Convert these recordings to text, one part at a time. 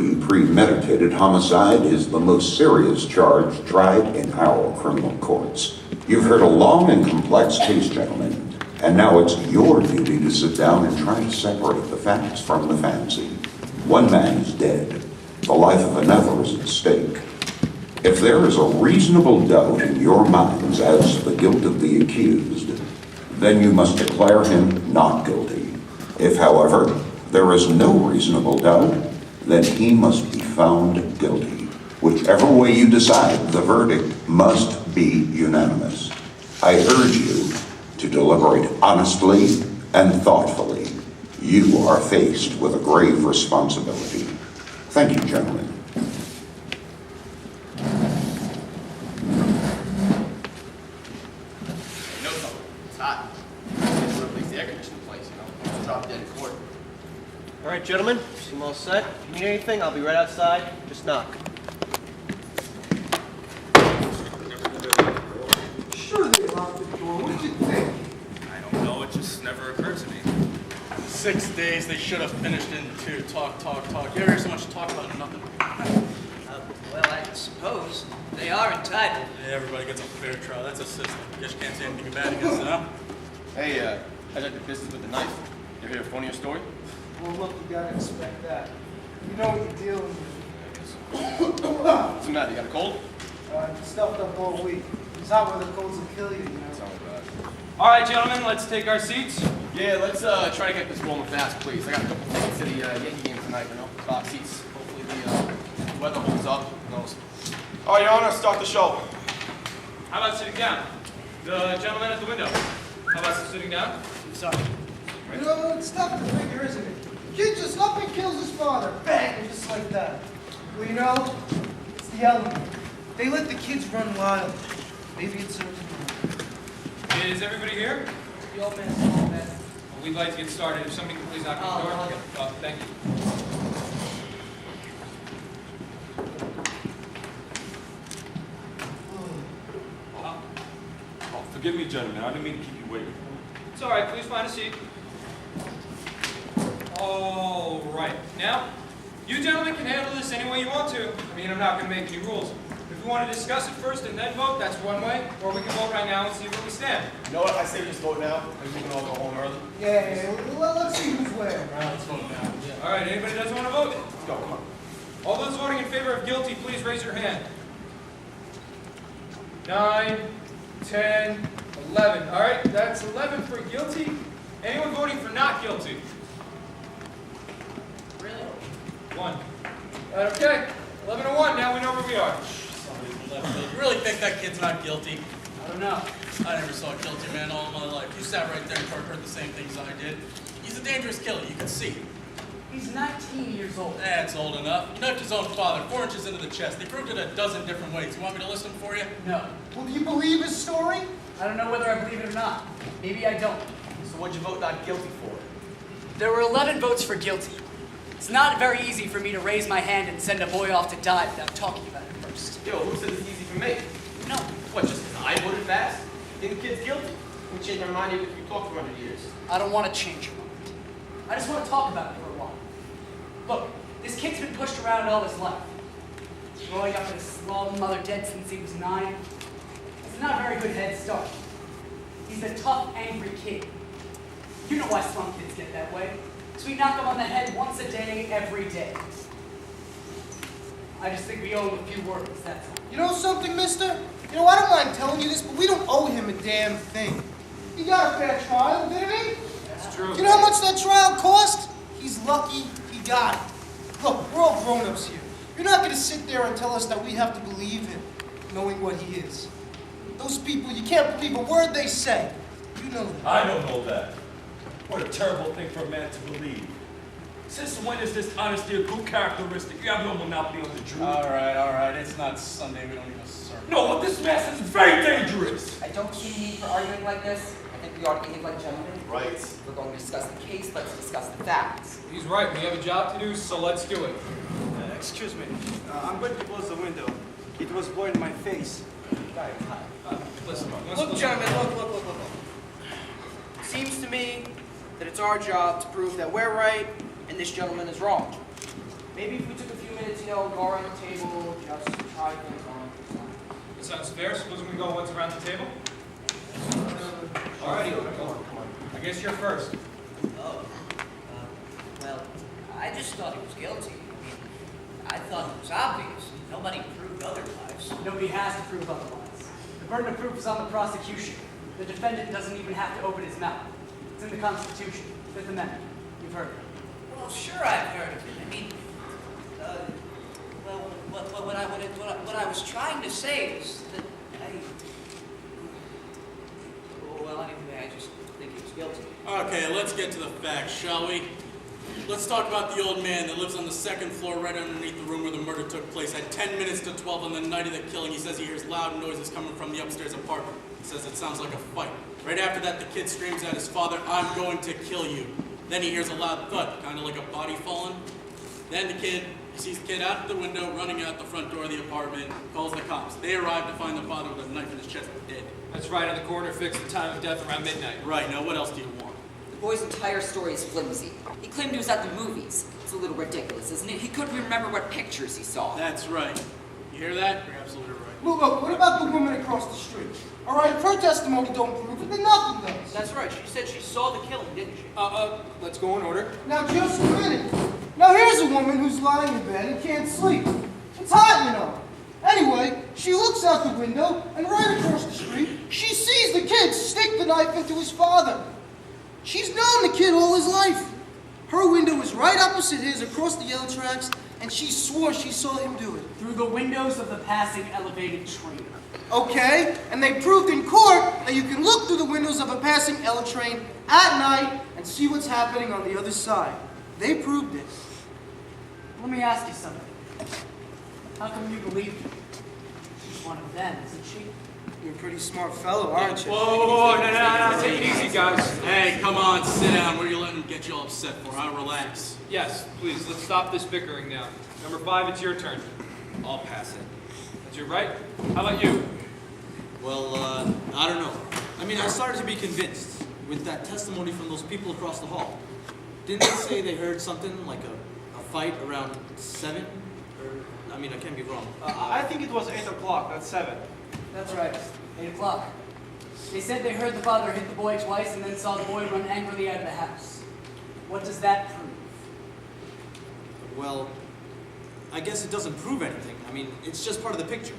Third-degree premeditated homicide is the most serious charge tried in our criminal courts. You've heard a long and complex case, gentlemen, and now it's your duty to sit down and try to separate the facts from the fancy. One man is dead. The life of another is at stake. If there is a reasonable doubt in your minds as to the guilt of the accused, then you must declare him not guilty. If, however, there is no reasonable doubt, then he must be found guilty. Whichever way you decide, the verdict must be unanimous. I urge you to deliberate honestly and thoughtfully. You are faced with a grave responsibility. Thank you, gentlemen. No trouble. It's hot. It's at least the air conditioning place, you know. It's dropped dead in court. All right, gentlemen, seem all set. If you need anything, I'll be right outside. Just knock. Sure they locked the door. What did you think? I don't know, it just never occurred to me. 6 days, they should have finished in 2. Talk. You ever hear so much talk about nothing? Well, I suppose they are entitled. Yeah, everybody gets a fair trial. That's a system. Guess you can't say anything bad against it, huh? Hey, how's that the business with the knife? You hear a funnier story? Well, look, you gotta expect that. You know what you're dealing with. What's the matter? You got a cold? Stuffed up all week. It's not where the colds will kill you, you know. Oh, God. All right, gentlemen, let's take our seats. Yeah, let's try to get this rolling fast, please. I got a couple tickets to the Yankee game tonight, you know. Box seats. Hopefully the weather holds up. Who knows? All right, Your Honor, start the show. How about sitting down? The gentleman at the window. How about sitting down? Sorry. You know, it's tough to figure, isn't it? Kid just up and kills his father. Bang! Just like that. Well, you know, it's the element. They let the kids run wild. Maybe it's something. Is everybody here? The old man's the old man. Well, we'd like to get started. If somebody could please knock on the door. Thank you. Oh, forgive me, gentlemen. I didn't mean to keep you waiting. It's all right. Please find a seat. All right. Now, you gentlemen can handle this any way you want to. I mean, I'm not going to make any rules. If we want to discuss it first and then vote, that's one way. Or we can vote right now and see where we stand. You know what? I say we just vote now. Maybe we can all go home early. Yeah, let's see who's where. All right, let's vote now. Yeah. All right. Anybody that doesn't want to vote? Let's go, come on. All those voting in favor of guilty, please raise your hand. 9, 10, 11. All right, that's 11 for guilty. Anyone voting for not guilty? Really? 1. Okay, 11 to 1. Now we know where we are. Somebody's left field. You really think that kid's not guilty? I don't know. I never saw a guilty man all my life. You sat right there and heard the same things I did. He's a dangerous killer. You can see. He's 19 years old. That's old enough. He knifed his own father 4 inches into the chest. They proved it a dozen different ways. You want me to list them for you? No. Well, do you believe his story? I don't know whether I believe it or not. Maybe I don't. So what'd you vote not guilty for? There were 11 votes for guilty. It's not very easy for me to raise my hand and send a boy off to die without talking about it first. Yo, who said it's easy for me? No. What, just because I voted fast? Think the kid's guilty? We change our mind even if we talk for 100 years. I don't want to change your mind. I just want to talk about it for a while. Look, this kid's been pushed around all his life. Growing up with his slow mother dead since he was 9. It's not a very good head start. He's a tough, angry kid. You know why slum kids get that way. So we knock him on the head once a day, every day. I just think we owe him a few words, that's all. You know something, mister? You know, I don't mind telling you this, but we don't owe him a damn thing. He got a fair trial, didn't he? That's true. You know how much that trial cost? He's lucky he got it. Look, we're all grown-ups here. You're not going to sit there and tell us that we have to believe him, knowing what he is. Those people, you can't believe a word they say. You know that. I don't know that. What a terrible thing for a man to believe. Since when is this honesty a good characteristic? You have no monopoly on the truth. All right. It's not Sunday. We don't need a sermon. No, what this man says is very dangerous. I don't see a need for arguing like this. I think we ought to behave like gentlemen. Right. If we're going to discuss the case, let's discuss the facts. He's right. We have a job to do, so let's do it. Excuse me. I'm going to close the window. It was blowing in my face. Listen, Look, gentlemen, look. Seems to me that it's our job to prove that we're right and this gentleman is wrong. Maybe if we took a few minutes go around the table, just try things on. That sounds fair. Suppose we go once around the table? Alrighty, come on. I guess you're first. Oh, well, I just thought he was guilty. I mean, I thought it was obvious. Nobody proved otherwise. Nobody has to prove otherwise. The burden of proof is on the prosecution. The defendant doesn't even have to open his mouth. It's in the Constitution, Fifth Amendment. You've heard of it. Well, sure, I've heard of it. I mean, well, what I was trying to say is that anyway, I just think he was guilty. Okay, let's get to the facts, shall we? Let's talk about the old man that lives on the second floor right underneath the room where the murder took place. At 10 minutes to 12 on the night of the killing, he says he hears loud noises coming from the upstairs apartment. He says it sounds like a fight. Right after that, the kid screams at his father, "I'm going to kill you." Then he hears a loud thud, kind of like a body falling. Then he sees the kid out the window, running out the front door of the apartment, calls the cops. They arrive to find the father with a knife in his chest, dead. That's right, on the corner, fixed the time of death around midnight. Right, now what else do you want? The boy's entire story is flimsy. He claimed he was at the movies. It's a little ridiculous, isn't it? He couldn't remember what pictures he saw. That's right. You hear that? You're absolutely right. Look, what about the woman across the street? All right, if her testimony don't prove it, then nothing does. That's right. She said she saw the killing, didn't she? Let's go in order. Now, just a minute. Now, here's a woman who's lying in bed and can't sleep. It's hot, you know. Anyway, she looks out the window, and right across the street, she sees the kid stick the knife into his father. She's known the kid all his life. Her window was right opposite his across the yellow tracks, and she swore she saw him do it. Through the windows of the passing elevated train. Okay, and they proved in court that you can look through the windows of a passing L train at night and see what's happening on the other side. They proved it. Let me ask you something. How come you believe her? She's one of them, isn't she? You're a pretty smart fellow, aren't you? Whoa, no, take it easy, guys. Hey, come on, sit down. What are you letting them get you all upset for, huh? Relax. Yes, please, let's stop this bickering now. Number 5, it's your turn. I'll pass it. That's your right. How about you? Well, I don't know. I mean, I started to be convinced with that testimony from those people across the hall. Didn't they say they heard something like a fight around 7? Or, I mean, I can't be wrong. I think it was 8 o'clock, not 7. That's right. 8 o'clock. They said they heard the father hit the boy twice and then saw the boy run angrily out of the house. What does that prove? Well, I guess it doesn't prove anything. I mean, it's just part of the picture.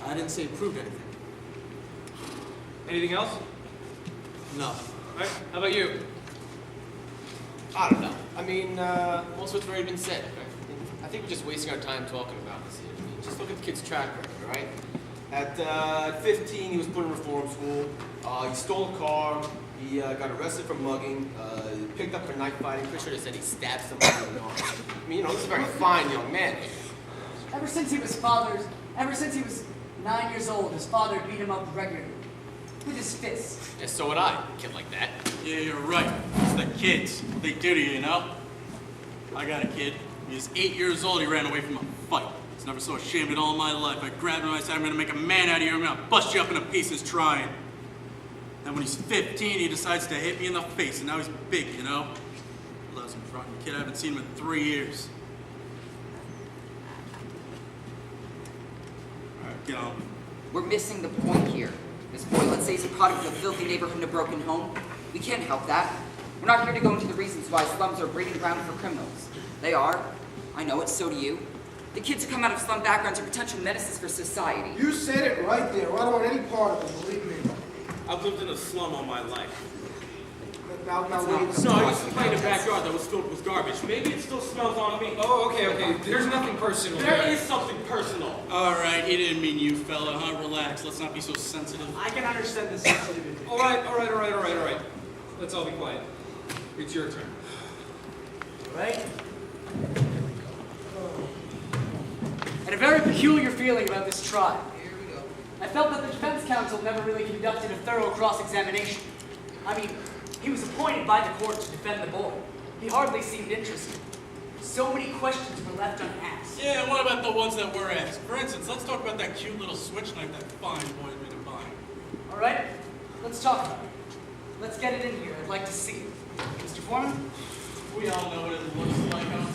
I didn't say it proved anything. Anything else? No. All right, how about you? I don't know. I mean, most of what's already been said. Right? I think we're just wasting our time talking about this here. I mean, just look at the kid's track record, right? At 15, he was put in reform school. He stole a car. He got arrested for mugging. Picked up for knife fighting. Pretty sure they said he stabbed somebody in the arm. I mean, you know, he's a very fine young man. Ever since he was 9 years old, his father beat him up regularly. With his fist. Yeah, so would I. A kid like that. Yeah, you're right. It's the kids. What they do to you, you know? I got a kid. He was 8 years old. He ran away from a fight. I was never so ashamed in all my life. I grabbed him and I said, "I'm going to make a man out of you. I'm going to bust you up into pieces trying." And when he's 15, he decides to hit me in the face. And now he's big, you know? Loves him, rotten kid. I haven't seen him in 3 years. All right, get on. We're missing the point here. This boy, let's say, is a product of a filthy neighborhood and a broken home. We can't help that. We're not here to go into the reasons why slums are a breeding ground for criminals. They are. I know it, so do you. The kids who come out of slum backgrounds are potential menaces for society. You said it right there. I don't want any part of it, believe me. I've lived in a slum all my life. Now wait. No, I used to play in a backyard that was filled with garbage. Maybe it still smells on me. Oh, okay. There's nothing personal. There is something personal. All right, he didn't mean you, fella, huh? Relax. Let's not be so sensitive. I can understand the sensitivity. All right. Let's all be quiet. It's your turn. Right? I had a very peculiar feeling about this trial. Here we go. I felt that the defense counsel never really conducted a thorough cross-examination. I mean, he was appointed by the court to defend the boy. He hardly seemed interested. So many questions were left unasked. Yeah, and what about the ones that were asked? For instance, let's talk about that cute little switch knife that fine boy made him buy. All right, let's talk about it. Let's get it in here. I'd like to see it. Mr. Foreman? We all know what it looks like, huh?